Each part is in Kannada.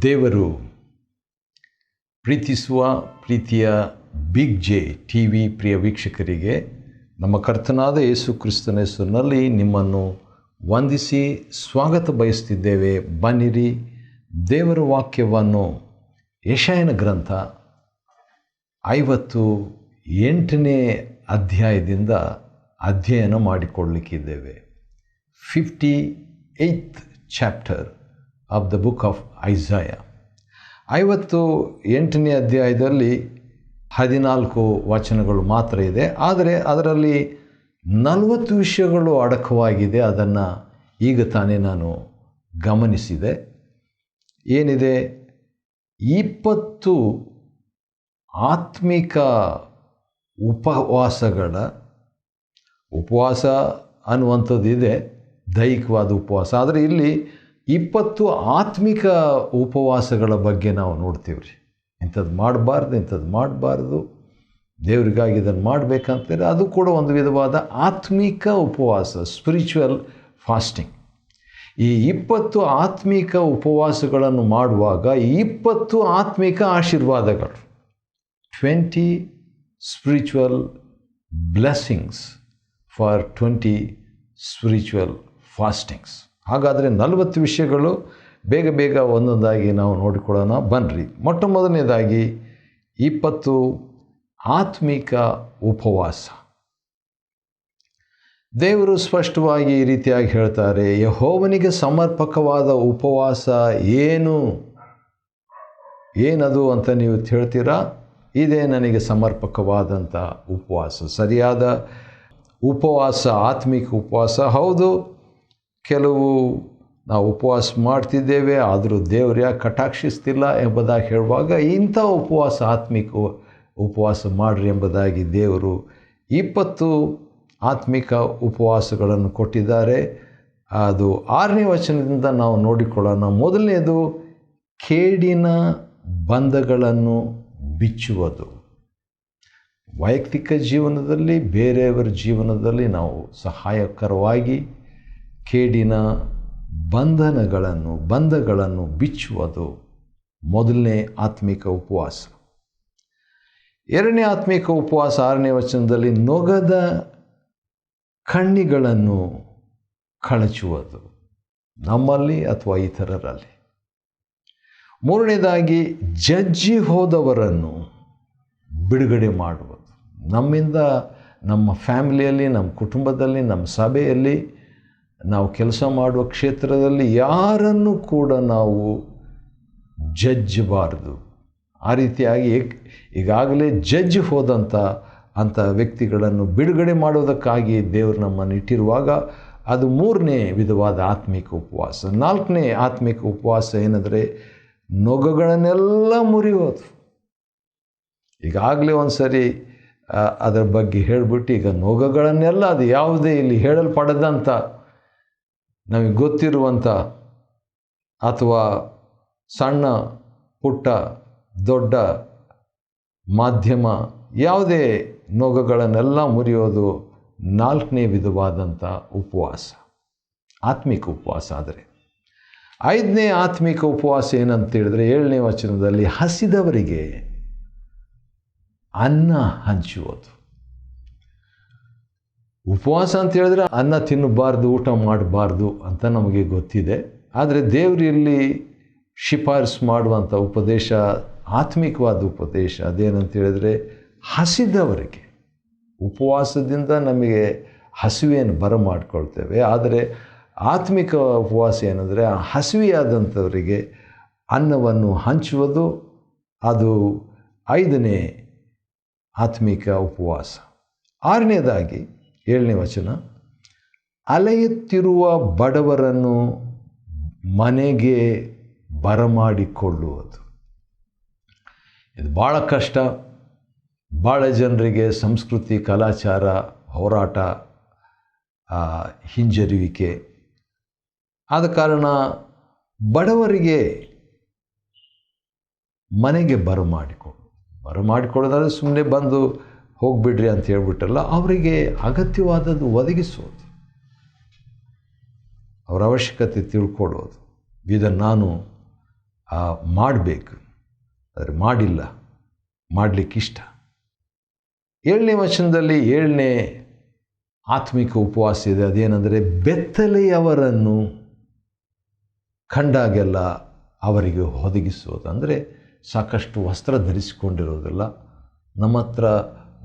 ದೇವರು ಪ್ರೀತಿಸುವ ಪ್ರೀತಿಯ ಬಿಗ್ ಜೆ ಟಿ ವಿ ಪ್ರಿಯ ವೀಕ್ಷಕರಿಗೆ ನಮ್ಮ ಕರ್ತನಾದ ಯೇಸು ಕ್ರಿಸ್ತನ ಹೆಸರಿನಲ್ಲಿ ನಿಮ್ಮನ್ನು ವಂದಿಸಿ ಸ್ವಾಗತ ಬಯಸ್ತಿದ್ದೇವೆ. ಬನ್ನಿರಿ, ದೇವರ ವಾಕ್ಯವನ್ನು ಯೆಶಾಯನ ಗ್ರಂಥ 58ನೇ ಅಧ್ಯಾಯದಿಂದ ಅಧ್ಯಯನ ಮಾಡಿಕೊಳ್ಳಲಿಕ್ಕಿದ್ದೇವೆ. 58th chapter of the book of Isaiah. 58ನೇ ಅಧ್ಯಾಯದಲ್ಲಿ 14 ವಚನಗಳು ಮಾತ್ರ ಇದೆ, ಆದರೆ ಅದರಲ್ಲಿ 40 ವಿಷಯಗಳು ಅಡಕವಾಗಿದೆ. ಅದನ್ನು ಈಗ ತಾನೇ ನಾನು ಗಮನಿಸಿದೆ. ಏನಿದೆ? 20 ಆತ್ಮಿಕ ಉಪವಾಸ ಅನ್ನುವಂಥದ್ದು ಇದೆ, ದೈಹಿಕವಾದ ಉಪವಾಸ. ಆದರೆ ಇಲ್ಲಿ 20 ಆತ್ಮಿಕ ಉಪವಾಸಗಳ ಬಗ್ಗೆ ನಾವು ನೋಡ್ತೀವಿ ರೀ. ಇಂಥದ್ದು ಮಾಡಬಾರ್ದು, ದೇವರಿಗಾಗಿ ಇದನ್ನು ಮಾಡಬೇಕಂತಾರೆ. ಅದು ಕೂಡ ಒಂದು ವಿಧವಾದ ಆತ್ಮಿಕ ಉಪವಾಸ, ಸ್ಪಿರಿಚುವಲ್ ಫಾಸ್ಟಿಂಗ್. ಈ 20 ಆತ್ಮಿಕ ಉಪವಾಸಗಳನ್ನು ಮಾಡುವಾಗ 20 ಆತ್ಮಿಕ ಆಶೀರ್ವಾದಗಳು, 20 ಸ್ಪಿರಿಚುವಲ್ ಬ್ಲೆಸ್ಸಿಂಗ್ಸ್ ಫಾರ್ 20 ಸ್ಪಿರಿಚುವಲ್ ಫಾಸ್ಟಿಂಗ್ಸ್. ಹಾಗಾದರೆ 40 ವಿಷಯಗಳು ಬೇಗ ಒಂದೊಂದಾಗಿ ನಾವು ನೋಡಿಕೊಳ್ಳೋಣ. ಬನ್ನಿರಿ. ಮೊಟ್ಟ ಮೊದಲನೇದಾಗಿ 20 ಆತ್ಮಿಕ ಉಪವಾಸ. ದೇವರು ಸ್ಪಷ್ಟವಾಗಿ ಈ ರೀತಿಯಾಗಿ ಹೇಳ್ತಾರೆ, ಯೆಹೋವನಿಗೆ ಸಮರ್ಪಕವಾದ ಉಪವಾಸ ಏನದು ಅಂತ ನೀವು ಹೇಳ್ತೀರಾ? ಇದೇ ನನಗೆ ಸಮರ್ಪಕವಾದಂಥ ಉಪವಾಸ, ಸರಿಯಾದ ಉಪವಾಸ, ಆತ್ಮಿಕ ಉಪವಾಸ. ಹೌದು, ಕೆಲವು ನಾವು ಉಪವಾಸ ಮಾಡ್ತಿದ್ದೇವೆ, ಆದರೂ ದೇವರು ಯಾಕೆ ಕಟಾಕ್ಷಿಸ್ತಿಲ್ಲ ಎಂಬುದಾಗಿ ಹೇಳುವಾಗ ಇಂಥ ಉಪವಾಸ, ಆತ್ಮಿಕ ಉಪವಾಸ ಮಾಡಿರಿ ಎಂಬುದಾಗಿ ದೇವರು 20 ಆತ್ಮಿಕ ಉಪವಾಸಗಳನ್ನು ಕೊಟ್ಟಿದ್ದಾರೆ. ಅದು 6ನೇ ವಚನದಿಂದ ನಾವು ನೋಡಿಕೊಳ್ಳೋಣ. ಮೊದಲನೇದು, ಕೇಡಿನ ಬಂಧಗಳನ್ನು ಬಿಚ್ಚುವುದು. ವೈಯಕ್ತಿಕ ಜೀವನದಲ್ಲಿ, ಬೇರೆಯವರ ಜೀವನದಲ್ಲಿ ನಾವು ಸಹಾಯಕರವಾಗಿ ಕೇಡಿನ ಬಂಧಗಳನ್ನು ಬಿಚ್ಚುವುದು ಮೊದಲನೇ ಆತ್ಮಿಕ ಉಪವಾಸ. 2ನೇ ಆತ್ಮಿಕ ಉಪವಾಸ 6ನೇ ವಚನದಲ್ಲಿ ನೊಗದ ಕಣ್ಣಿಗಳನ್ನು ಕಳಚುವುದು, ನಮ್ಮಲ್ಲಿ ಅಥವಾ ಇತರರಲ್ಲಿ. 3ನೇದಾಗಿ ಜಜ್ಜಿ ಹೋದವರನ್ನು ಬಿಡುಗಡೆ ಮಾಡುವುದು. ನಮ್ಮಿಂದ, ನಮ್ಮ ಫ್ಯಾಮಿಲಿಯಲ್ಲಿ, ನಮ್ಮ ಕುಟುಂಬದಲ್ಲಿ, ನಮ್ಮ ಸಭೆಯಲ್ಲಿ, ನಾವು ಕೆಲಸ ಮಾಡುವ ಕ್ಷೇತ್ರದಲ್ಲಿ ಯಾರನ್ನು ಕೂಡ ನಾವು ಜಜ್ಜಬಾರದು. ಆ ರೀತಿಯಾಗಿ ಈಗಾಗಲೇ ಜಡ್ಜ್ ಹೋದಂಥ ವ್ಯಕ್ತಿಗಳನ್ನು ಬಿಡುಗಡೆ ಮಾಡೋದಕ್ಕಾಗಿ ದೇವರು ನಮ್ಮನ್ನು ಇಟ್ಟಿರುವಾಗ ಅದು 3ನೇ ವಿಧವಾದ ಆತ್ಮಿಕ ಉಪವಾಸ. 4ನೇ ಆತ್ಮಿಕ ಉಪವಾಸ ಏನಂದರೆ ನೊಗಗಳನ್ನೆಲ್ಲ ಮುರಿಯೋದು. ಈಗಾಗಲೇ ಒಂದು ಸರಿ ಅದರ ಬಗ್ಗೆ ಹೇಳಿಬಿಟ್ಟು, ಈಗ ನೊಗಗಳನ್ನೆಲ್ಲ, ಅದು ಯಾವುದೇ ಇಲ್ಲಿ ಹೇಳಲ್ಪಡದಂಥ, ನಮಗೆ ಗೊತ್ತಿರುವಂಥ ಅಥವಾ ಸಣ್ಣ ಪುಟ್ಟ ದೊಡ್ಡ ಮಾಧ್ಯಮ ಯಾವುದೇ ನೊಗಗಳನ್ನೆಲ್ಲ ಮುರಿಯೋದು 4ನೇ ವಿಧವಾದಂಥ ಉಪವಾಸ, ಆತ್ಮಿಕ ಉಪವಾಸ. ಆದರೆ 5ನೇ ಆತ್ಮಿಕ ಉಪವಾಸ ಏನಂತ ಹೇಳಿದ್ರೆ 7ನೇ ವಚನದಲ್ಲಿ ಹಸಿದವರಿಗೆ ಅನ್ನ ಹಂಚುವುದು. ಉಪವಾಸ ಅಂತ ಹೇಳಿದ್ರೆ ಅನ್ನ ತಿನ್ನಬಾರ್ದು, ಊಟ ಮಾಡಬಾರ್ದು ಅಂತ ನಮಗೆ ಗೊತ್ತಿದೆ. ಆದರೆ ದೇವರಲ್ಲಿ ಶಿಫಾರಸು ಮಾಡುವಂಥ ಉಪದೇಶ, ಆತ್ಮಿಕವಾದ ಉಪದೇಶ ಅದೇನಂತ ಹೇಳಿದ್ರೆ ಹಸಿದವರಿಗೆ. ಉಪವಾಸದಿಂದ ನಮಗೆ ಹಸಿವೆಯನ್ನು ಬರಮಾಡ್ಕೊಳ್ತೇವೆ, ಆದರೆ ಆತ್ಮಿಕ ಉಪವಾಸ ಏನಂದರೆ ಆ ಹಸಿವೆಯಾದಂಥವರಿಗೆ ಅನ್ನವನ್ನು ಹಂಚುವುದು. ಅದು 5ನೇ ಆತ್ಮಿಕ ಉಪವಾಸ. 6ನೇದಾಗಿ 7ನೇ ವಚನ, ಅಲೆಯುತ್ತಿರುವ ಬಡವರನ್ನು ಮನೆಗೆ ಬರಮಾಡಿಕೊಳ್ಳುವುದು. ಇದು ಭಾಳ ಕಷ್ಟ. ಭಾಳ ಜನರಿಗೆ ಸಂಸ್ಕೃತಿ, ಕಲಾಚಾರ, ಹೋರಾಟ, ಹಿಂಜರಿಯುವಿಕೆ ಆದ ಕಾರಣ ಬಡವರಿಗೆ ಮನೆಗೆ ಬರಮಾಡಿಕೊಳ್ಳೋದಾದರೆ ಸುಮ್ಮನೆ ಬಂದು ಹೋಗಿಬಿಡ್ರಿ ಅಂತ ಹೇಳ್ಬಿಟ್ಟಲ್ಲ, ಅವರಿಗೆ ಅಗತ್ಯವಾದದ್ದು ಒದಗಿಸೋದು, ಅವರ ಅವಶ್ಯಕತೆ ತಿಳ್ಕೊಳ್ಳೋದು. ಇದನ್ನು ನಾನು ಮಾಡಬೇಕು, ಆದರೆ ಮಾಡಿಲ್ಲ, ಮಾಡಲಿಕ್ಕಿಷ್ಟ. 7ನೇ ವಚನದಲ್ಲಿ 7ನೇ ಆತ್ಮಿಕ ಉಪವಾಸ ಇದೆ. ಅದೇನೆಂದರೆ ಬೆತ್ತಲೆಯವರನ್ನು ಕಂಡಾಗೆಲ್ಲ ಅವರಿಗೆ ಒದಗಿಸೋದು. ಅಂದರೆ ಸಾಕಷ್ಟು ವಸ್ತ್ರ ಧರಿಸಿಕೊಂಡಿರೋದಿಲ್ಲ, ನಮ್ಮ ಹತ್ರ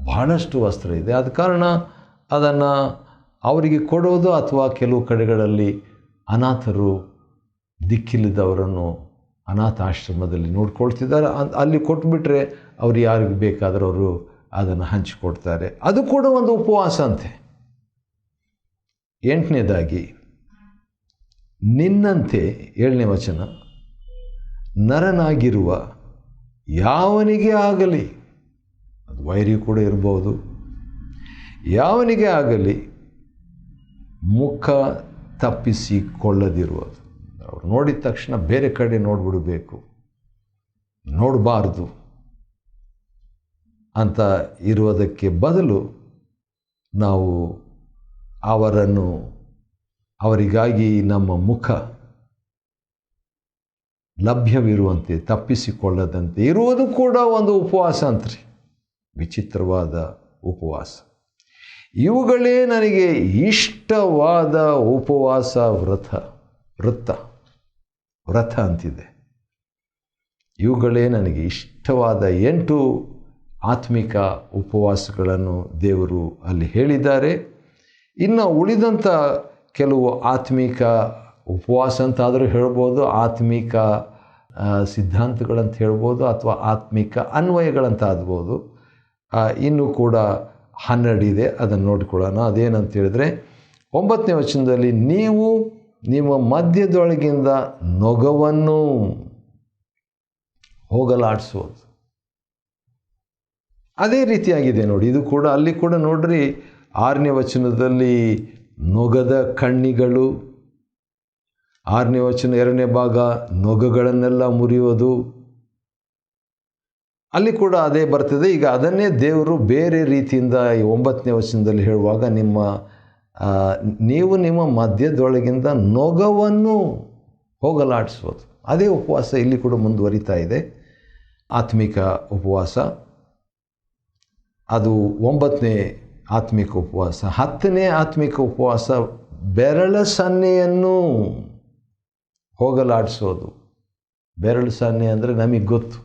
ಬಹಳಷ್ಟು ವಸ್ತ್ರ ಇದೆ, ಆದ ಕಾರಣ ಅದನ್ನು ಅವರಿಗೆ ಕೊಡೋದು, ಅಥವಾ ಕೆಲವು ಕಡೆಗಳಲ್ಲಿ ಅನಾಥರು ದಿಕ್ಕಿಲ್ಲದವರನ್ನು ಅನಾಥಾಶ್ರಮದಲ್ಲಿ ನೋಡ್ಕೊಳ್ತಿದ್ದಾರೆ, ಅಲ್ಲಿ ಕೊಟ್ಬಿಟ್ರೆ ಅವ್ರು ಯಾರಿಗೆ ಬೇಕಾದರೂ ಅವರು ಅದನ್ನು ಹಂಚಿಕೊಡ್ತಾರೆ. ಅದು ಕೂಡ ಒಂದು ಉಪವಾಸ ಅಂತೆ. 8ನೇದಾಗಿ ನಿನ್ನಂತೆ 7ನೇ ವಚನ, ನರನಾಗಿರುವ ಯಾವನಿಗೆ ಆಗಲಿ, ಅದು ವೈರಿ ಕೂಡ ಇರ್ಬೋದು, ಯಾವನಿಗೆ ಆಗಲಿ ಮುಖ ತಪ್ಪಿಸಿಕೊಳ್ಳದಿರುವುದು. ಅವರು ನೋಡಿದ ತಕ್ಷಣ ಬೇರೆ ಕಡೆ ನೋಡಿಬಿಡಬೇಕು, ನೋಡಬಾರ್ದು ಅಂತ ಇರುವುದಕ್ಕೆ ಬದಲು ನಾವು ಅವರಿಗಾಗಿ ನಮ್ಮ ಮುಖ ಲಭ್ಯವಿರುವಂತೆ ತಪ್ಪಿಸಿಕೊಳ್ಳದಂತೆ ಇರುವುದು ಕೂಡ ಒಂದು ಉಪವಾಸ ಅಂತ್ರಿ. ವಿಚಿತ್ರವಾದ ಉಪವಾಸ. ಇವುಗಳೇ ನನಗೆ ಇಷ್ಟವಾದ ಉಪವಾಸ ವ್ರತ ಅಂತಿದೆ. ಇವುಗಳೇ ನನಗೆ ಇಷ್ಟವಾದ 8 ಆತ್ಮಿಕ ಉಪವಾಸಗಳನ್ನು ದೇವರು ಅಲ್ಲಿ ಹೇಳಿದ್ದಾರೆ. ಇನ್ನು ಉಳಿದಂಥ ಕೆಲವು ಆತ್ಮಿಕ ಉಪವಾಸ ಅಂತಾದರೂ ಹೇಳ್ಬೋದು, ಆತ್ಮಿಕ ಸಿದ್ಧಾಂತಗಳಂತ ಹೇಳ್ಬೋದು, ಅಥವಾ ಆತ್ಮಿಕ ಅನ್ವಯಗಳಂತ ಆಗ್ಬೋದು. ಇನ್ನೂ ಕೂಡ 12 ಇದೆ, ಅದನ್ನು ನೋಡಿಕೊಳ್ಳೋಣ. ಅದೇನಂತ ಹೇಳಿದ್ರೆ 9ನೇ ವಚನದಲ್ಲಿ ನೀವು ನಿಮ್ಮ ಮಧ್ಯದೊಳಗಿಂದ ನೊಗವನ್ನು ಹೋಗಲಾಡಿಸೋದು. ಅದೇ ರೀತಿಯಾಗಿದೆ ನೋಡಿ, ಇದು ಕೂಡ ಅಲ್ಲಿ ಕೂಡ ನೋಡ್ರಿ 6ನೇ ವಚನದಲ್ಲಿ ನೊಗದ ಕಣ್ಣಿಗಳು, 6ನೇ ವಚನ 2ನೇ ಭಾಗ ನೊಗಗಳನ್ನೆಲ್ಲ ಮುರಿಯೋದು, ಅಲ್ಲಿ ಕೂಡ ಅದೇ ಬರ್ತದೆ. ಈಗ ಅದನ್ನೇ ದೇವರು ಬೇರೆ ರೀತಿಯಿಂದ 9ನೇ ವಚನದಲ್ಲಿ ಹೇಳುವಾಗ ನೀವು ನಿಮ್ಮ ಮಧ್ಯದೊಳಗಿಂದ ನೊಗವನ್ನು ಹೋಗಲಾಡಿಸೋದು. ಅದೇ ಉಪವಾಸ ಇಲ್ಲಿ ಕೂಡ ಮುಂದುವರಿತಾ ಇದೆ. ಆತ್ಮಿಕ ಉಪವಾಸ ಅದು 9ನೇ ಆತ್ಮಿಕ ಉಪವಾಸ. 10ನೇ ಆತ್ಮಿಕ ಉಪವಾಸ ಬೆರಳ ಸನ್ನೆಯನ್ನು ಹೋಗಲಾಡಿಸೋದು. ಬೆರಳು ಸನ್ನೆ ಅಂದರೆ ನಮಗೆ ಗೊತ್ತು,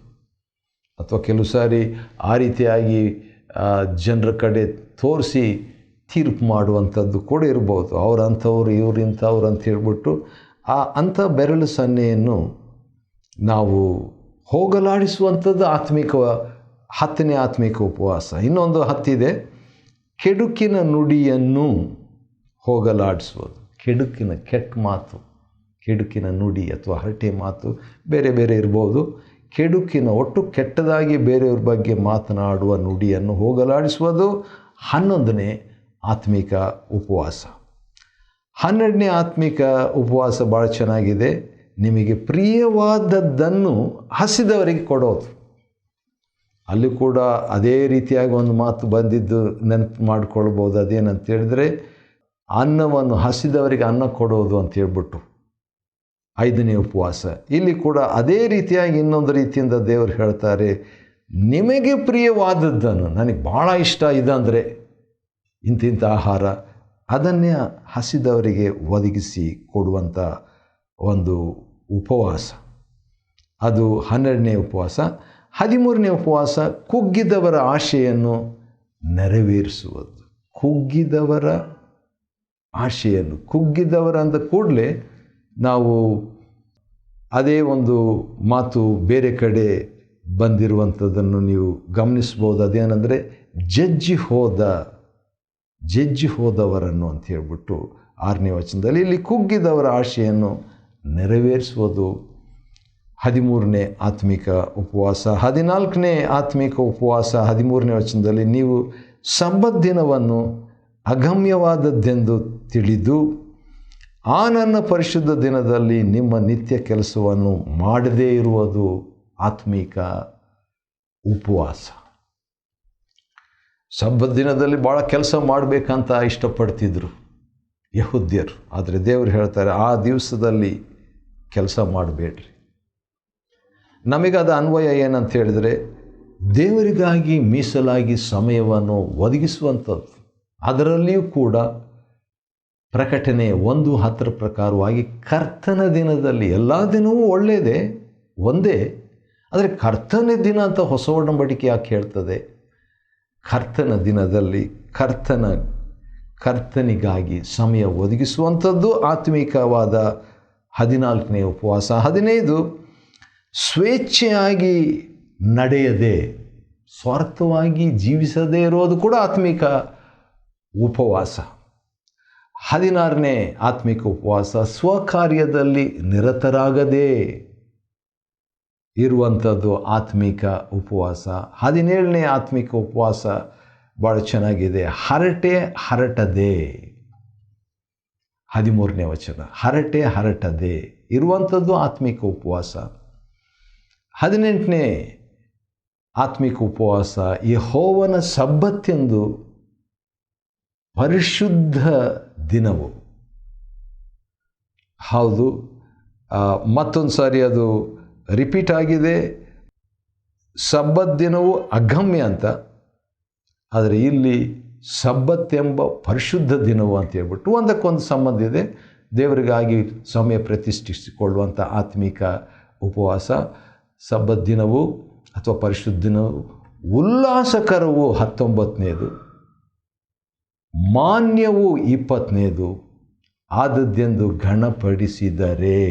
ಅಥವಾ ಕೆಲವು ಸಾರಿ ಆ ರೀತಿಯಾಗಿ ಜನರ ಕಡೆ ತೋರಿಸಿ ತೀರ್ಪು ಮಾಡುವಂಥದ್ದು ಕೂಡ ಇರ್ಬೋದು. ಅವರಂಥವ್ರು ಇವ್ರು ಇಂಥವ್ರು ಅಂತ ಹೇಳ್ಬಿಟ್ಟು ಅಂಥ ಬೆರಳು ಸನ್ನೆಯನ್ನು ನಾವು ಹೋಗಲಾಡಿಸುವಂಥದ್ದು 10ನೇ ಆತ್ಮಿಕ ಉಪವಾಸ. ಇನ್ನೊಂದು 10 ಇದೆ, ಕೆಡುಕಿನ ನುಡಿಯನ್ನು ಹೋಗಲಾಡಿಸುವುದು. ಕೆಟ್ಟ ಮಾತು, ಕೆಡುಕಿನ ನುಡಿ ಅಥವಾ ಹರಟೆ ಮಾತು ಬೇರೆ ಬೇರೆ ಇರ್ಬೋದು. ಕೆಡುಕಿನ ಒಟ್ಟು ಕೆಟ್ಟದಾಗಿ ಬೇರೆಯವ್ರ ಬಗ್ಗೆ ಮಾತನಾಡುವ ನುಡಿಯನ್ನು ಹೋಗಲಾಡಿಸುವುದು 11ನೇ ಆತ್ಮಿಕ ಉಪವಾಸ. 12ನೇ ಆತ್ಮಿಕ ಉಪವಾಸ ಭಾಳ ಚೆನ್ನಾಗಿದೆ. ನಿಮಗೆ ಪ್ರಿಯವಾದದ್ದನ್ನು ಹಸಿದವರಿಗೆ ಕೊಡೋದು. ಅಲ್ಲಿ ಕೂಡ ಅದೇ ರೀತಿಯಾಗಿ ಒಂದು ಮಾತು ಬಂದಿದ್ದು ನೆನಪು ಮಾಡಿಕೊಳ್ಬೋದು. ಅದೇನಂತ ಹೇಳಿದ್ರೆ ಅನ್ನವನ್ನು ಹಸಿದವರಿಗೆ ಅನ್ನ ಕೊಡೋದು ಅಂತ ಹೇಳ್ಬಿಟ್ಟು 5ನೇ ಉಪವಾಸ. ಇಲ್ಲಿ ಕೂಡ ಅದೇ ರೀತಿಯಾಗಿ ಇನ್ನೊಂದು ರೀತಿಯಿಂದ ದೇವರು ಹೇಳ್ತಾರೆ, ನಿಮಗೆ ಪ್ರಿಯವಾದದ್ದನ್ನು, ನನಗೆ ಭಾಳ ಇಷ್ಟ ಇದಂದರೆ ಇಂತಿಂಥ ಆಹಾರ, ಅದನ್ನೇ ಹಸಿದವರಿಗೆ ಒದಗಿಸಿ ಕೊಡುವಂಥ ಒಂದು ಉಪವಾಸ. ಅದು 12ನೇ ಉಪವಾಸ. 13ನೇ ಉಪವಾಸ ಕುಗ್ಗಿದವರ ಆಶೆಯನ್ನು ನೆರವೇರಿಸುವುದು. ಕುಗ್ಗಿದವರ ಆಶೆಯನ್ನು, ಕುಗ್ಗಿದವರ ಅಂದ ಕೂಡಲೇ ನಾವು ಅದೇ ಒಂದು ಮಾತು ಬೇರೆ ಕಡೆ ಬಂದಿರುವಂಥದ್ದನ್ನು ನೀವು ಗಮನಿಸ್ಬೋದು. ಅದೇನೆಂದರೆ ಜಜ್ಜಿ ಹೋದವರನ್ನು ಅಂತ ಹೇಳ್ಬಿಟ್ಟು 6ನೇ ವಚನದಲ್ಲಿ ಇಲ್ಲಿ ಕುಗ್ಗಿದವರ ಆಶೆಯನ್ನು ನೆರವೇರಿಸುವುದು 13ನೇ ಆತ್ಮಿಕ ಉಪವಾಸ. 14ನೇ ಆತ್ಮಿಕ ಉಪವಾಸ 13ನೇ ವಚನದಲ್ಲಿ ನೀವು ಸಬ್ಬತ್ ದಿನವನ್ನು ಅಗಮ್ಯವಾದದ್ದೆಂದು ತಿಳಿದು ಆ ನನ್ನ ಪರಿಶುದ್ಧ ದಿನದಲ್ಲಿ ನಿಮ್ಮ ನಿತ್ಯ ಕೆಲಸವನ್ನು ಮಾಡದೇ ಇರುವುದು ಆತ್ಮಿಕ ಉಪವಾಸ. ಸಬ್ಬತ್ ದಿನದಲ್ಲಿ ಭಾಳ ಕೆಲಸ ಮಾಡಬೇಕಂತ ಇಷ್ಟಪಡ್ತಿದ್ರು ಯಹೂದ್ಯರು. ಆದರೆ ದೇವರು ಹೇಳ್ತಾರೆ, ಆ ದಿವಸದಲ್ಲಿ ಕೆಲಸ ಮಾಡಬೇಡ್ರಿ. ನಮಗೆ ಅದು ಅನ್ವಯ ಏನಂತ ಹೇಳಿದರೆ, ದೇವರಿಗಾಗಿ ಮೀಸಲಾಗಿ ಸಮಯವನ್ನು ಒದಗಿಸುವಂಥದ್ದು. ಅದರಲ್ಲಿಯೂ ಕೂಡ ಪ್ರಕಟಣೆ 1:10 ಪ್ರಕಾರವಾಗಿ ಕರ್ತನ ದಿನದಲ್ಲಿ, ಎಲ್ಲ ದಿನವೂ ಒಳ್ಳೆಯದೇ, ಒಂದೇ, ಆದರೆ ಕರ್ತನ ದಿನ ಅಂತ ಹೊಸ ಒಡಂಬಡಿಕೆ ಯಾಕೆ ಹೇಳ್ತದೆ? ಕರ್ತನ ದಿನದಲ್ಲಿ ಕರ್ತನಿಗಾಗಿ ಸಮಯ ಒದಗಿಸುವಂಥದ್ದು ಆತ್ಮಿಕವಾದ 14ನೇ ಉಪವಾಸ. 15 ಸ್ವೇಚ್ಛೆಯಾಗಿ ನಡೆಯದೆ ಸ್ವಾರ್ಥವಾಗಿ ಜೀವಿಸದೇ ಇರೋದು ಕೂಡ ಆತ್ಮಿಕ ಉಪವಾಸ. 16ನೇ ಆತ್ಮಿಕ ಉಪವಾಸ ಸ್ವಕಾರ್ಯದಲ್ಲಿ ನಿರತರಾಗದೇ ಇರುವಂಥದ್ದು ಆತ್ಮಿಕ ಉಪವಾಸ. 17ನೇ ಆತ್ಮಿಕ ಉಪವಾಸ ಭಾಳ ಚೆನ್ನಾಗಿದೆ, ಹರಟದೆ. 13ನೇ ವಚನ, ಹರಟದೆ ಇರುವಂಥದ್ದು ಆತ್ಮಿಕ ಉಪವಾಸ. 18ನೇ ಆತ್ಮಿಕ ಉಪವಾಸ ಯೆಹೋವನ ಸಬ್ಬತ್ತೆಂದು ಪರಿಶುದ್ಧ ದಿನವು. ಹೌದು, ಮತ್ತೊಂದು ಸಾರಿ ಅದು ರಿಪೀಟ್ ಆಗಿದೆ. ಸಬ್ಬತ್ ದಿನವು ಅಗಮ್ಯ ಅಂತ, ಆದರೆ ಇಲ್ಲಿ ಸಬ್ಬತ್ತೆಂಬ ಪರಿಶುದ್ಧ ದಿನವು ಅಂತ ಹೇಳ್ಬಿಟ್ಟು ಒಂದಕ್ಕೊಂದು ಸಂಬಂಧ ಇದೆ. ದೇವರಿಗಾಗಿ ಸಮಯ ಪ್ರತಿಷ್ಠಿಸಿಕೊಳ್ಳುವಂಥ ಆತ್ಮಿಕ ಉಪವಾಸ. ಸಬ್ಬತ್ ದಿನವು ಅಥವಾ ಪರಿಶುದ್ಧ ದಿನವು. ಉಲ್ಲಾಸಕರವು 19ನೇದು, ಮಾನ್ಯವು 20ನೇದು, ಆದದ್ದೆಂದು ಗಣಪಡಿಸಿದರೆ.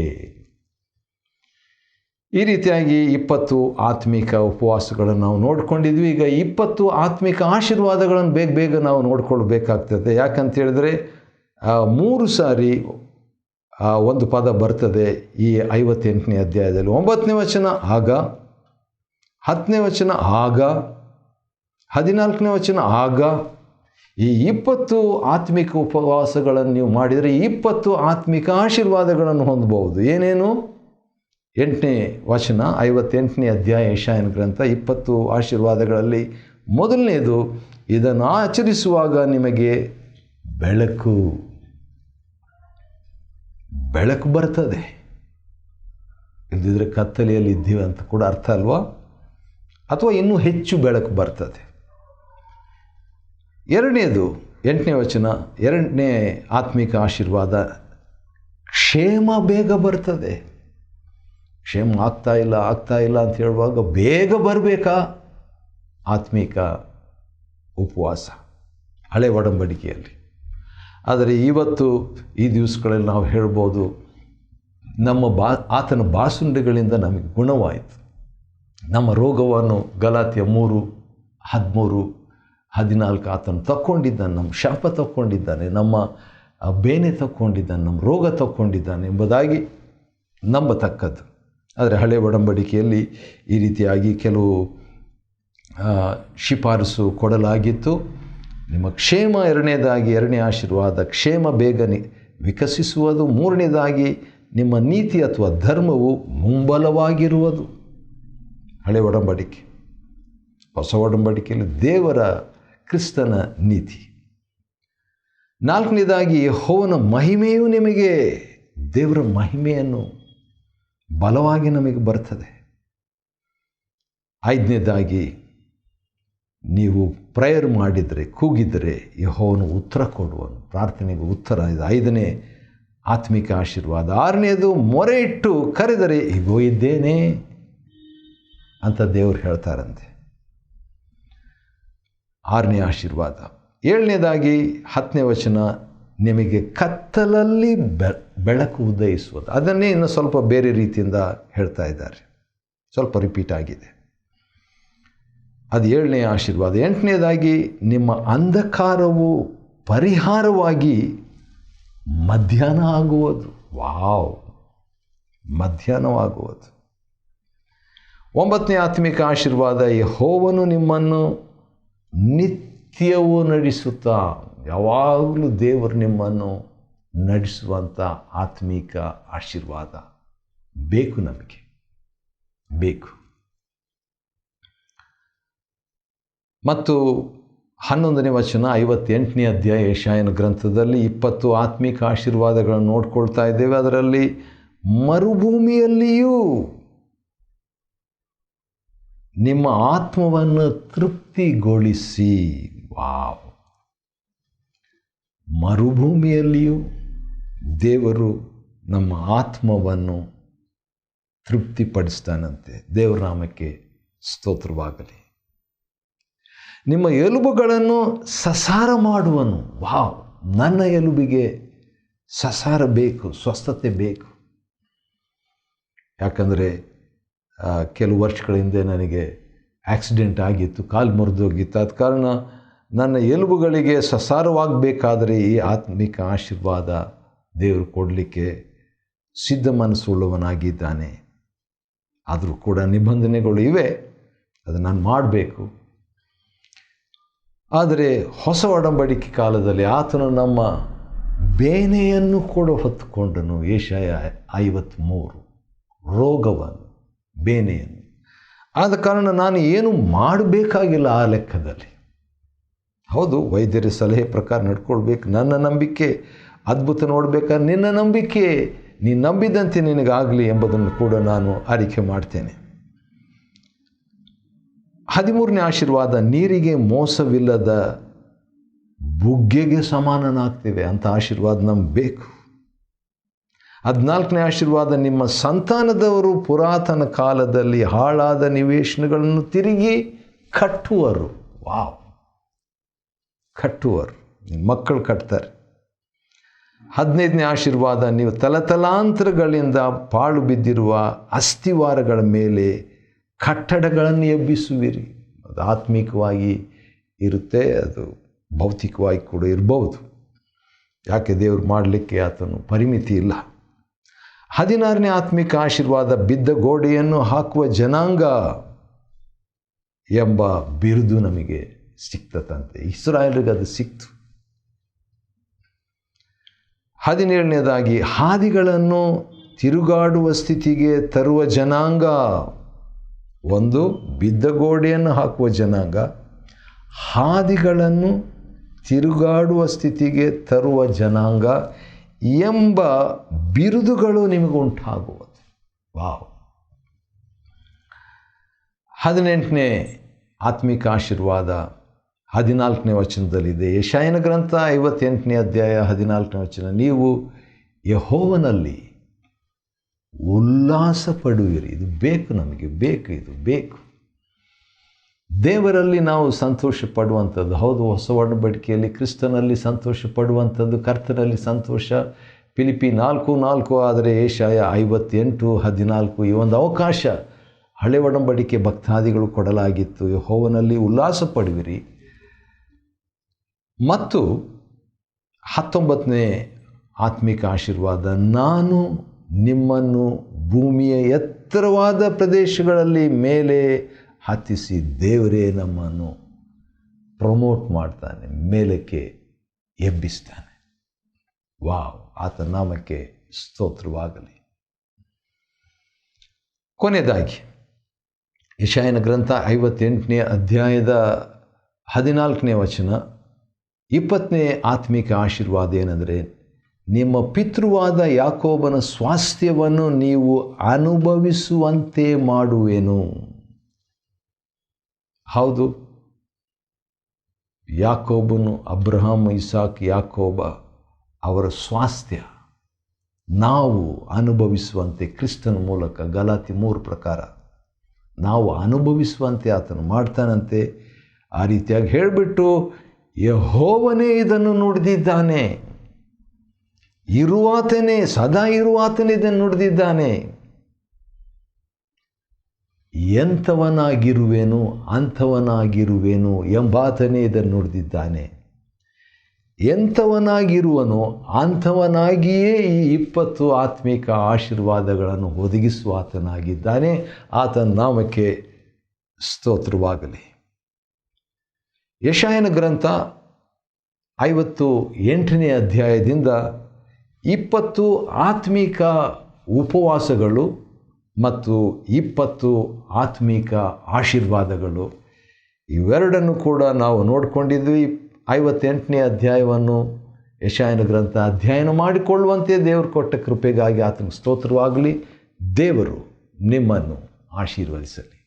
ಈ ರೀತಿಯಾಗಿ 20 ಆತ್ಮಿಕ ಉಪವಾಸಗಳನ್ನು ನಾವು ನೋಡ್ಕೊಂಡಿದ್ವಿ. ಈಗ 20 ಆತ್ಮಿಕ ಆಶೀರ್ವಾದಗಳನ್ನು ಬೇಗ ನಾವು ನೋಡ್ಕೊಳ್ಬೇಕಾಗ್ತದೆ. ಯಾಕಂತ ಹೇಳಿದ್ರೆ 3 ಸಾರಿ ಒಂದು ಪದ ಬರ್ತದೆ ಈ 58ನೇ ಅಧ್ಯಾಯದಲ್ಲಿ. 9ನೇ ವಚನ ಆಗ, 10ನೇ ವಚನ ಆಗ, 14ನೇ ವಚನ ಆಗ. ಈ 20 ಆತ್ಮಿಕ ಉಪವಾಸಗಳನ್ನು ನೀವು ಮಾಡಿದರೆ 20 ಆತ್ಮಿಕ ಆಶೀರ್ವಾದಗಳನ್ನು ಹೊಂದಬಹುದು. ಏನೇನು? 8ನೇ ವಚನ, 58ನೇ ಅಧ್ಯಾಯ ಯೆಶಾಯನ ಗ್ರಂಥ. 20 ಆಶೀರ್ವಾದಗಳಲ್ಲಿ ಮೊದಲನೇದು, ಇದನ್ನು ಆಚರಿಸುವಾಗ ನಿಮಗೆ ಬೆಳಕು ಬರ್ತದೆ. ಇಲ್ಲದಿದ್ದರೆ ಕತ್ತಲೆಯಲ್ಲಿ ಇದ್ದೀವಿ ಅಂತ ಕೂಡ ಅರ್ಥ ಅಲ್ವಾ? ಅಥವಾ ಇನ್ನೂ ಹೆಚ್ಚು ಬೆಳಕು ಬರ್ತದೆ. ಎರಡನೇದು 8ನೇ ವಚನ, 2ನೇ ಆತ್ಮಿಕ ಆಶೀರ್ವಾದ, ಕ್ಷೇಮ ಬೇಗ ಬರ್ತದೆ. ಕ್ಷೇಮ ಆಗ್ತಾ ಇಲ್ಲ ಅಂತ ಹೇಳುವಾಗ ಬೇಗ ಬರಬೇಕಾ? ಆತ್ಮಿಕ ಉಪವಾಸ ಹಳೆ ಒಡಂಬಡಿಕೆಯಲ್ಲಿ. ಆದರೆ ಇವತ್ತು ಈ ದಿವಸಗಳಲ್ಲಿ ನಾವು ಹೇಳ್ಬೋದು, ನಮ್ಮ ಆತನ ಬಾಸುಂಡೆಗಳಿಂದ ನಮಗೆ ಗುಣವಾಯಿತು. ನಮ್ಮ ರೋಗವನ್ನು ಗಲಾತ್ಯ 3:13-14 ಆತನು ತಕ್ಕೊಂಡಿದ್ದಾನೆ, ನಮ್ಮ ಶಾಪ ತಕ್ಕೊಂಡಿದ್ದಾನೆ, ನಮ್ಮ ಬೇನೆ ತಕ್ಕೊಂಡಿದ್ದಾನೆ, ನಮ್ಮ ರೋಗ ತಕ್ಕೊಂಡಿದ್ದಾನೆ ಎಂಬುದಾಗಿ ನಂಬತಕ್ಕದ್ದು. ಆದರೆ ಹಳೆ ಒಡಂಬಡಿಕೆಯಲ್ಲಿ ಈ ರೀತಿಯಾಗಿ ಕೆಲವು ಶಿಫಾರಸು ಕೊಡಲಾಗಿತ್ತು. ನಿಮ್ಮ ಕ್ಷೇಮ, ಎರಡನೇದಾಗಿ 2ನೇ ಆಶೀರ್ವಾದ, ಕ್ಷೇಮ ಬೇಗನೆ ವಿಕಸಿಸುವುದು. 3ನೇದಾಗಿ ನಿಮ್ಮ ನೀತಿ ಅಥವಾ ಧರ್ಮವು ಮುಂಬಲವಾಗಿರುವುದು. ಹಳೆ ಒಡಂಬಡಿಕೆ. ಹೊಸ ಒಡಂಬಡಿಕೆಯಲ್ಲಿ ದೇವರ ಕ್ರಿಸ್ತನ ನೀತಿ. 4ನೇದಾಗಿ ಯೆಹೋವನ ಮಹಿಮೆಯು ನಿಮಗೆ, ದೇವರ ಮಹಿಮೆಯನ್ನು ಬಲವಾಗಿ ನಮಗೆ ಬರ್ತದೆ. 5ನೇದಾಗಿ ನೀವು ಪ್ರೇಯರ್ ಮಾಡಿದರೆ, ಕೂಗಿದರೆ ಯೆಹೋವನು ಉತ್ತರ ಕೊಡುವನು, ಪ್ರಾರ್ಥನೆಗೆ ಉತ್ತರ. ಇದು 5ನೇ ಆತ್ಮಿಕ ಆಶೀರ್ವಾದ. 6ನೇದು ಮೊರೆ ಇಟ್ಟು ಕರೆದರೆ ಇಗೋ ಇದ್ದೇನೆ ಅಂತ ದೇವರು ಹೇಳ್ತಾರಂತೆ, 6ನೇ ಆಶೀರ್ವಾದ. 7ನೇದಾಗಿ 10ನೇ ವಚನ, ನಿಮಗೆ ಕತ್ತಲಲ್ಲಿ ಬೆಳಕು ಉದಯಿಸುವುದು. ಅದನ್ನೇ ಇನ್ನು ಸ್ವಲ್ಪ ಬೇರೆ ರೀತಿಯಿಂದ ಹೇಳ್ತಾ ಇದ್ದಾರೆ, ಸ್ವಲ್ಪ ರಿಪೀಟ್ ಆಗಿದೆ. ಅದು 7ನೇ ಆಶೀರ್ವಾದ. 8ನೇದಾಗಿ ನಿಮ್ಮ ಅಂಧಕಾರವು ಪರಿಹಾರವಾಗಿ ಮಧ್ಯಾಹ್ನ ಆಗುವುದು. ವಾವ್, ಮಧ್ಯಾಹ್ನವಾಗುವುದು. 9ನೇ ಆತ್ಮಿಕ ಆಶೀರ್ವಾದ, ಯೆಹೋವನು ನಿಮ್ಮನ್ನು ನಿತ್ಯವೂ ನಡೆಸುತ್ತಾ, ಯಾವಾಗಲೂ ದೇವರು ನಿಮ್ಮನ್ನು ನಡೆಸುವಂಥ ಆತ್ಮಿಕ ಆಶೀರ್ವಾದ ಬೇಕು, ನಮಗೆ ಬೇಕು. ಮತ್ತು 11ನೇ ವಚನ, 58ನೇ ಅಧ್ಯಾಯ ಯೆಶಾಯನ ಗ್ರಂಥದಲ್ಲಿ 20 ಆತ್ಮಿಕ ಆಶೀರ್ವಾದಗಳನ್ನು ನೋಡ್ಕೊಳ್ತಾ ಇದ್ದೇವೆ. ಅದರಲ್ಲಿ ಮರುಭೂಮಿಯಲ್ಲಿಯೂ ನಿಮ್ಮ ಆತ್ಮವನ್ನು ತೃಪ್ತಿಗೊಳಿಸಿ. ವಾವ್! ಮರುಭೂಮಿಯಲ್ಲಿಯೂ ದೇವರು ನಮ್ಮ ಆತ್ಮವನ್ನು ತೃಪ್ತಿಪಡಿಸ್ತಾನಂತೆ. ದೇವರ ನಾಮಕ್ಕೆ ಸ್ತೋತ್ರವಾಗಲಿ. ನಿಮ್ಮ ಎಲುಬುಗಳನ್ನು ಸಸಾರ ಮಾಡುವನು. ವಾವ್! ನನ್ನ ಎಲುಬಿಗೆ ಸಸಾರ ಬೇಕು, ಸ್ವಸ್ಥತೆ ಬೇಕು. ಯಾಕಂದರೆ ಕೆಲವು ವರ್ಷಗಳ ಹಿಂದೆ ನನಗೆ ಆಕ್ಸಿಡೆಂಟ್ ಆಗಿತ್ತು, ಕಾಲು ಮುರಿದೋಗಿತ್ತು. ಆದ ಕಾರಣ ನನ್ನ ಎಲುಬುಗಳಿಗೆ ಸಸಾರವಾಗಬೇಕಾದರೆ ಈ ಆತ್ಮಿಕ ಆಶೀರ್ವಾದ ದೇವರು ಕೊಡಲಿಕ್ಕೆ ಸಿದ್ಧ ಮನಸ್ಸುಳ್ಳವನಾಗಿದ್ದಾನೆ. ಆದರೂ ಕೂಡ ನಿಬಂಧನೆಗಳು ಇವೆ, ಅದು ನಾನು ಮಾಡಬೇಕು. ಆದರೆ ಹೊಸ ಒಡಂಬಡಿಕೆ ಕಾಲದಲ್ಲಿ ಆತನು ನಮ್ಮ ಬೇನೆಯನ್ನು ಕೂಡ ಹೊತ್ತುಕೊಂಡನು. ಯೆಶಾಯ 53, ರೋಗವನ್ನು, ಬೇನೆಯನ್ನು. ಆದ ಕಾರಣ ನಾನು ಏನು ಮಾಡಬೇಕಾಗಿಲ್ಲ ಆ ಲೆಕ್ಕದಲ್ಲಿ. ಹೌದು, ವೈದ್ಯರ ಸಲಹೆ ಪ್ರಕಾರ ನಡ್ಕೊಳ್ಬೇಕು. ನನ್ನ ನಂಬಿಕೆ ಅದ್ಭುತ ನೋಡಬೇಕಾದ್ರೆ ನಿನ್ನ ನಂಬಿಕೆ ನೀನು ನಂಬಿದಂತೆ ನಿನಗಾಗಲಿ ಎಂಬುದನ್ನು ಕೂಡ ನಾನು ಆರಿಕೆ ಮಾಡ್ತೇನೆ. 13ನೇ ಆಶೀರ್ವಾದ, ನೀರಿಗೆ ಮೋಸವಿಲ್ಲದ ಬುಗ್ಗೆಗೆ ಸಮಾನನಾಗ್ತೇವೆ ಅಂತ ಆಶೀರ್ವಾದ ನಮ್ಗೆ ಬೇಕು. 14ನೇ ಆಶೀರ್ವಾದ, ನಿಮ್ಮ ಸಂತಾನದವರು ಪುರಾತನ ಕಾಲದಲ್ಲಿ ಹಾಳಾದ ನಿವೇಶನಗಳನ್ನು ತಿರುಗಿ ಕಟ್ಟುವರು. ವಾವ್! ಕಟ್ಟುವರು, ನಿಮ್ಮ ಮಕ್ಕಳು ಕಟ್ತಾರೆ. 15ನೇ ಆಶೀರ್ವಾದ, ನೀವು ತಲತಲಾಂತರಗಳಿಂದ ಪಾಳು ಬಿದ್ದಿರುವ ಅಸ್ಥಿವಾರಗಳ ಮೇಲೆ ಕಟ್ಟಡಗಳನ್ನು ಎಬ್ಬಿಸುವಿರಿ. ಅದು ಆತ್ಮಿಕವಾಗಿ ಇರುತ್ತೆ, ಅದು ಭೌತಿಕವಾಗಿ ಕೂಡ ಇರಬಹುದು. ಯಾಕೆ ದೇವರು ಮಾಡಲಿಕ್ಕೆ ಆತನು ಪರಿಮಿತಿ ಇಲ್ಲ. 16ನೇ ಆತ್ಮಿಕ ಆಶೀರ್ವಾದ, ಬಿದ್ದ ಗೋಡೆಯನ್ನು ಹಾಕುವ ಜನಾಂಗ ಎಂಬ ಬಿರುದು ನಮಗೆ ಸಿಕ್ತದಂತೆ. ಇಸ್ರಾಯೇಲಿಗೆ ಅದು ಸಿಕ್ತು. 17ನೇದಾಗಿ, ಹಾದಿಗಳನ್ನು ತಿರುಗಾಡುವ ಸ್ಥಿತಿಗೆ ತರುವ ಜನಾಂಗ. ಒಂದು, ಬಿದ್ದ ಗೋಡೆಯನ್ನು ಹಾಕುವ ಜನಾಂಗ, ಹಾದಿಗಳನ್ನು ತಿರುಗಾಡುವ ಸ್ಥಿತಿಗೆ ತರುವ ಜನಾಂಗ ಎಂಬ ಬಿರುದುಗಳು ನಿಮಗೆ ಉಂಟಾಗುವುದು. ವಾವ್! 18ನೇ ಆತ್ಮಿಕ ಆಶೀರ್ವಾದ 14ನೇ ವಚನದಲ್ಲಿದೆ. ಯೆಶಾಯನ ಗ್ರಂಥ 58ನೇ ಅಧ್ಯಾಯ 14ನೇ ವಚನ, ನೀವು ಯೆಹೋವನಲ್ಲಿ ಉಲ್ಲಾಸ ಪಡುವಿರಿ. ಇದು ಬೇಕು, ನಮಗೆ ಬೇಕು, ಇದು ಬೇಕು. ದೇವರಲ್ಲಿ ನಾವು ಸಂತೋಷ ಪಡುವಂಥದ್ದು. ಹೌದು, ಹೊಸ ಒಡಂಬಡಿಕೆಯಲ್ಲಿ ಕ್ರಿಸ್ತನಲ್ಲಿ ಸಂತೋಷ ಪಡುವಂಥದ್ದು, ಕರ್ತನಲ್ಲಿ ಸಂತೋಷ. ಫಿಲಿಪ್ಪಿ 4:4. ಆದರೆ ಯೆಶಾಯ 58:14 ಈ ಒಂದು ಅವಕಾಶ ಹಳೆ ಒಡಂಬಡಿಕೆ ಭಕ್ತಾದಿಗಳು ಕೊಡಲಾಗಿತ್ತು. ಯೆಹೋವನಲ್ಲಿ ಉಲ್ಲಾಸ ಪಡುವಿರಿ. ಮತ್ತು 19ನೇ ಆತ್ಮಿಕ ಆಶೀರ್ವಾದ, ನಾನು ನಿಮ್ಮನ್ನು ಭೂಮಿಯ ಎತ್ತರವಾದ ಪ್ರದೇಶಗಳಲ್ಲಿ ಮೇಲೆ ಹತ್ತಿಸಿ, ದೇವರೇ ನಮ್ಮನ್ನು ಪ್ರಮೋಟ್ ಮಾಡ್ತಾನೆ, ಮೇಲಕ್ಕೆ ಎಬ್ಬಿಸ್ತಾನೆ. ವಾವ್! ಆತನ ನಾಮಕ್ಕೆ ಸ್ತೋತ್ರವಾಗಲಿ. ಕೊನೆಯದಾಗಿ ಯೆಶಾಯನ ಗ್ರಂಥ 58ನೇ ಅಧ್ಯಾಯದ 14ನೇ ವಚನ, 20ನೇ ಆತ್ಮಿಕ ಆಶೀರ್ವಾದ ಏನಂದರೆ, ನಿಮ್ಮ ಪಿತೃವಾದ ಯಾಕೋಬನ ಸ್ವಾಸ್ಥ್ಯವನ್ನು ನೀವು ಅನುಭವಿಸುವಂತೆ ಮಾಡುವೆನು. ಹೌದು, ಯಾಕೋಬನು, ಅಬ್ರಹಾಮ್, ಇಸಾಕ್, ಯಾಕೋಬ ಅವರ ಸ್ವಾಸ್ಥ್ಯ ನಾವು ಅನುಭವಿಸುವಂತೆ ಕ್ರಿಸ್ತನ ಮೂಲಕ ಗಲಾತಿ 3 ಪ್ರಕಾರ ನಾವು ಅನುಭವಿಸುವಂತೆ ಆತನು ಮಾಡ್ತಾನಂತೆ. ಆ ರೀತಿಯಾಗಿ ಹೇಳಿಬಿಟ್ಟು, ಯೆಹೋವನೇ ಇದನ್ನು ನುಡಿದಿದ್ದಾನೆ, ಇರುವಾತನೇ, ಸದಾ ಇರುವಾತನೇ ಇದನ್ನು ನುಡಿದಿದ್ದಾನೆ. ಎಂಥವನಾಗಿರುವೆನು ಅಂಥವನಾಗಿರುವೆನು ಎಂಬಾತನೇ ಇದನ್ನು ನುಡಿದಿದ್ದಾನೆ. ಎಂಥವನಾಗಿರುವನು ಅಂಥವನಾಗಿಯೇ ಈ 20 ಆತ್ಮಿಕ ಆಶೀರ್ವಾದಗಳನ್ನು ಒದಗಿಸುವ ಆತನಾಗಿದ್ದಾನೆ. ಆತನ ನಾಮಕ್ಕೆ ಸ್ತೋತ್ರವಾಗಲಿ. ಯೆಶಾಯನ ಗ್ರಂಥ 58ನೇ ಅಧ್ಯಾಯದಿಂದ 20 ಆತ್ಮಿಕ ಉಪವಾಸಗಳು ಮತ್ತು 20 ಆತ್ಮಿಕ ಆಶೀರ್ವಾದಗಳು, ಇವೆರಡನ್ನು ಕೂಡ ನಾವು ನೋಡಿಕೊಂಡಿದ್ವಿ. 58ನೇ ಅಧ್ಯಾಯವನ್ನು ಯೆಶಾಯನ ಗ್ರಂಥ ಅಧ್ಯಯನ ಮಾಡಿಕೊಳ್ಳುವಂತೆ ದೇವರು ಕೊಟ್ಟ ಕೃಪೆಗಾಗಿ ಆತನಿಗೆ ಸ್ತೋತ್ರವಾಗಲಿ. ದೇವರು ನಿಮ್ಮನ್ನು ಆಶೀರ್ವದಿಸಲಿ.